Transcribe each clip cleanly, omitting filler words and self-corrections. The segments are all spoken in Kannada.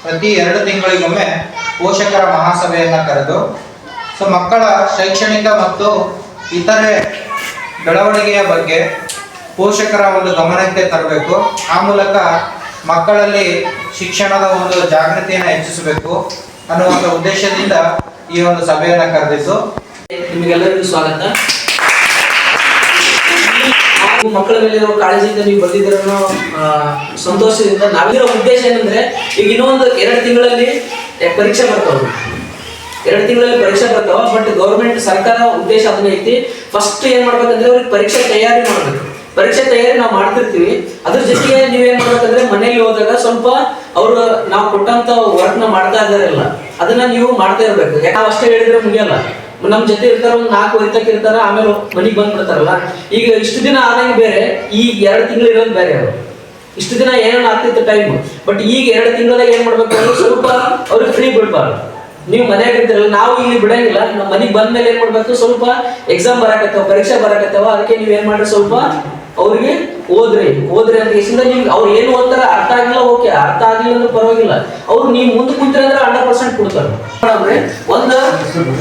ಪ್ರತಿ 2 ತಿಂಗಳಿಗೊಮ್ಮೆ ಪೋಷಕರ ಮಹಾಸಭೆಯನ್ನು ಕರೆದು ಮಕ್ಕಳ ಶೈಕ್ಷಣಿಕ ಮತ್ತು ಇತರೆ ಬೆಳವಣಿಗೆಯ ಬಗ್ಗೆ ಪೋಷಕರ ಒಂದು ಗಮನಕ್ಕೆ ತರಬೇಕು. ಆ ಮೂಲಕ ಮಕ್ಕಳಲ್ಲಿ ಶಿಕ್ಷಣದ ಒಂದು ಜಾಗೃತಿಯನ್ನು ಹೆಚ್ಚಿಸಬೇಕು ಅನ್ನುವಂಥ ಉದ್ದೇಶದಿಂದ ಈ ಒಂದು ಸಭೆಯನ್ನು ಕರೆದಿದ್ದು. ನಿಮಗೆಲ್ಲರಿಗೂ ಸ್ವಾಗತ. ಮಕ್ಕಳ ಮೇಲೆ ಕಾಳಜಿಯಿಂದ ನೀವು ಬಂದಿದ್ದರನ್ನು ಸಂತೋಷದಿಂದ. ನಾವಿರೋ ಉದ್ದೇಶ ಏನಂದ್ರೆ, ಈಗ ಇನ್ನೊಂದು 2 ತಿಂಗಳಲ್ಲಿ ಪರೀಕ್ಷೆ ಬರ್ತಾವ. 2 ತಿಂಗಳಲ್ಲಿ ಪರೀಕ್ಷೆ ಬರ್ತಾವ. ಬಟ್ ಗೌರ್ಮೆಂಟ್ ಸರ್ಕಾರ ಉದ್ದೇಶ ಅದನ್ನ ಐತಿ, ಫಸ್ಟ್ ಏನ್ ಮಾಡ್ಬೇಕಂದ್ರೆ ಅವ್ರಿಗೆ ಪರೀಕ್ಷೆ ತಯಾರಿ ಮಾಡ್ಬೇಕು. ಪರೀಕ್ಷೆ ತಯಾರಿ ನಾವು ಮಾಡ್ತಿರ್ತೀವಿ, ಅದ್ರ ಜೊತೆಗೆ ನೀವೇನ್ ಮಾಡ್ಬೇಕಂದ್ರೆ ಮನೇಲಿ ಹೋದಾಗ ಸ್ವಲ್ಪ ಅವ್ರು ನಾವು ಕೊಟ್ಟಂತ ವರ್ಕ್ ನ ಮಾಡ್ತಾ ಇದಾರಲ್ಲ ಅದನ್ನ ನೀವು ಮಾಡ್ತಾ ಇರ್ಬೇಕು. ನಾವು ಅಷ್ಟೇ ಹೇಳಿದ್ರೆ ಮುಗಿಯಲ್ಲ. ನಮ್ ಜೊತೆ ಇರ್ತಾರ, ಒಂದು 4 ವೈತಕ್ಕೆ ಇರ್ತಾರ, ಆಮೇಲೆ ಮನೆಗೆ ಬಂದ್ಬಿಡ್ತಾರಲ್ಲ. ಈಗ ಇಷ್ಟು ದಿನ ಆದಂಗೆ ಬೇರೆ, ಈಗ 2 ತಿಂಗಳು ಇರೋದು ಬೇರೆ. ಅವರು ಇಷ್ಟು ದಿನ ಏನೇನು ಆಗ್ತಿತ್ತು ಟೈಮ್, ಬಟ್ ಈಗ 2 ತಿಂಗಳದಾಗ ಏನ್ ಮಾಡ್ಬೇಕು ಅಂದ್ರೆ ಸ್ವಲ್ಪ ಅವ್ರಿಗೆ ಫ್ರೀ ಬಿಡ್ಬಾರ್ದು. ನೀವು ಮನೆಯಾಗ ಇರ್ತೀರಲ್ಲ, ನಾವು ಇಲ್ಲಿ ಬಿಡಂಗಿಲ್ಲ. ನಮ್ಮ ಮನೆಗೆ ಬಂದ ಮೇಲೆ ಏನ್ ಮಾಡ್ಬೇಕು, ಸ್ವಲ್ಪ ಎಕ್ಸಾಮ್ ಬರಾಕತ್ತಾವ, ಪರೀಕ್ಷೆ ಬರಾಕತ್ತಾವ, ಅದಕ್ಕೆ ನೀವ್ ಏನ್ ಮಾಡ್ರಿ, ಸ್ವಲ್ಪ ಅವ್ರಿಗೆ ಓದ್ರಿ ಅಂತ ಹೆಸರಿಂದ ನಿಮ್ಗೆ ಅವ್ರು ಏನು ಓದ್ತಾರ ಅರ್ಥ ಆಗಿಲ್ಲ, ಓಕೆ, ಅರ್ಥ ಆಗಿಲ್ಲ ಅಂದ್ರೆ ಪರವಾಗಿಲ್ಲ. ಅವ್ರು ನೀವು ಮುಂದೆ ಕುಂತ್ರೆ ಅಂದ್ರೆ 100% ಕೊಡ್ತಾರೆ. ಒಂದು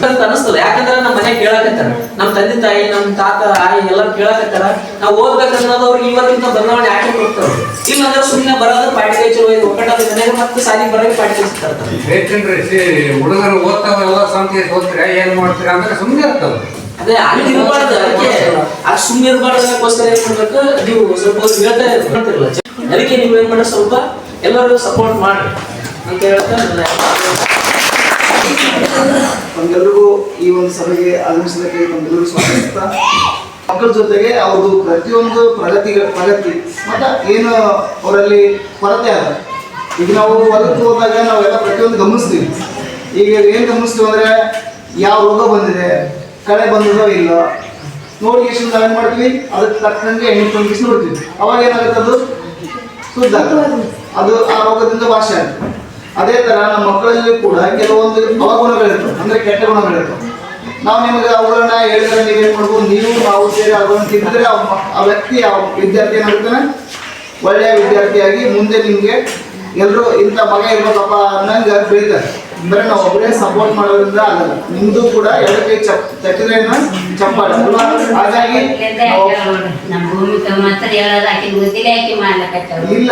ಅಂತ ಅನಿಸ್ತಲ್ಲ, ಯಾಕಂದ್ರೆ ನಮ್ಮ ಮನೆ ಕೇಳಾಕತ್ತಾರ, ನಮ್ಮ ತಂದೆ ತಾಯಿ, ನಮ್ಮ ತಾತ ಆಯಿ ಎಲ್ಲರೂ ಕೇಳಾಕತ್ತಾರ. ನಾವು ಓದ್ಬೇಕನ್ನೋದು ಅವ್ರಿಗೆ ಇವತ್ತಿಂದ ಬದಲಾವಣೆ ಯಾಕೆ ಕೊಡ್ತಾರ. ಇಲ್ಲ ಅಂದ್ರೆ ಸುಮ್ಮನೆ ಬರೋದು ಪಾಟಿ ಕೈ ಚಲೋ ಒಕ್ಕಟಾದ ಮನೆಗೆ ಮತ್ತೆ ಸಾಲಿಗೆ ಬರೋಕೆ ಪಾಟಿ ಕೈ ತರ್ತಾರೆ. ಹುಡುಗರು ಓದ್ತಾವಲ್ಲ, ಸಂತೇಶ ಓದ್ತೀರಾ ಏನ್ ಮಾಡ್ತೀರಾ ಅಂದ್ರೆ ಸುಮ್ಮನೆ ಇರ್ತದೆ. ಅದೇ ಅಲ್ಲಿ ಇರಬಾರ್ದು, ಅದಕ್ಕೆ ಅದು ಸುಮ್ಮನೆ ಇರಬಾರ್ದಕ್ಕೋಸ್ಕರ ಏನ್ ಮಾಡ್ಬೇಕು, ನೀವು ಸ್ವಲ್ಪ ಹೇಳ್ತಾ ಇರ್ತಿರಲ್ಲ, ಅದಕ್ಕೆ ನೀವು ಏನ್ ಮಾಡಿ ಸ್ವಲ್ಪ ಎಲ್ಲರೂ ಸಪೋರ್ಟ್ ಮಾಡ್ರಿ ಅಂತ ಹೇಳ್ತಾ ನಮ್ಗೆಲ್ರಿಗೂ ಈ ಒಂದು ಸಭೆಗೆ ಆಗಮಿಸೋದಕ್ಕೆ ನಮ್ಗೆಲ್ಲರಿಗೂ ಸ್ವಾಗತ. ಮಕ್ಕಳ ಜೊತೆಗೆ ಅವ್ರದ್ದು ಪ್ರತಿಯೊಂದು ಪ್ರಗತಿ ಮತ್ತೆ ಏನು ಅವರಲ್ಲಿ ಕೊರತೆ ಅದ. ಈಗ ನಾವು ಹೊಲಕ್ಕೆ ಹೋದಾಗ ನಾವೆಲ್ಲ ಪ್ರತಿಯೊಂದು ಗಮನಿಸ್ತೀವಿ. ಈಗ ಏನು ಗಮನಿಸ್ತೀವಿ ಅಂದ್ರೆ, ಯಾವ ರೋಗ ಬಂದಿದೆ, ಕಳೆ ಬಂದಿದೋ ಇಲ್ಲ ನೋಡಿ ಎಷ್ಟು ನಾವೇನು ಮಾಡ್ತೀವಿ, ಅದಕ್ಕೆ ತಕ್ಕಂಗೆ ಎಣ್ಣೆ ತುಂಬಿಸಿ ನೋಡ್ತೀವಿ. ಅವಾಗ ಏನಾಗುತ್ತೆ, ಅದು ಶುದ್ಧ ಆಗ್ತದೆ, ಅದು ಆ ರೋಗದಿಂದ ವಾಸಿ ಆಗ್ತದೆ. ಅದೇ ಥರ ನಮ್ಮ ಮಕ್ಕಳಲ್ಲಿ ಕೂಡ ಕೆಲವೊಂದು ಅವಗುಣಗಳಿರ್ತವೆ, ಅಂದರೆ ಕೆಟ್ಟ ಗುಣಗಳಿರ್ತವೆ. ನಾವು ನಿಮಗೆ ಅವುಗಳನ್ನ ಹೇಳಿದ್ರೆ ನೀವೇನು ಮಾಡ್ಬೋದು, ನೀವು ನಾವು ಸೇರಿ ಅವುಗಳನ್ನ ತಿಂದರೆ ಆ ವ್ಯಕ್ತಿ, ಆ ವಿದ್ಯಾರ್ಥಿ ಏನಾಗ್ತಾನೆ, ಒಳ್ಳೆಯ ವಿದ್ಯಾರ್ಥಿಯಾಗಿ ಮುಂದೆ ನಿಮಗೆ ಎಲ್ಲರೂ ಇಂಥ ಮಗ ಇರ್ಬೇಕಪ್ಪ ಅನ್ನಂಗೆ ಬೆಳೀತಾರೆ. ಬರೀ ನಾವು ಒಬ್ಬರೇ ಸಪೋರ್ಟ್ ಮಾಡೋದ್ರಿಂದ ಆಗಲ್ಲ, ನಿಮ್ದು ಕೂಡ 2 ಕೈ ತಟ್ಟಿದ್ರೆ ಚಪ್ಪಾಳೆ. ಹಾಗಾಗಿ ಇಲ್ಲ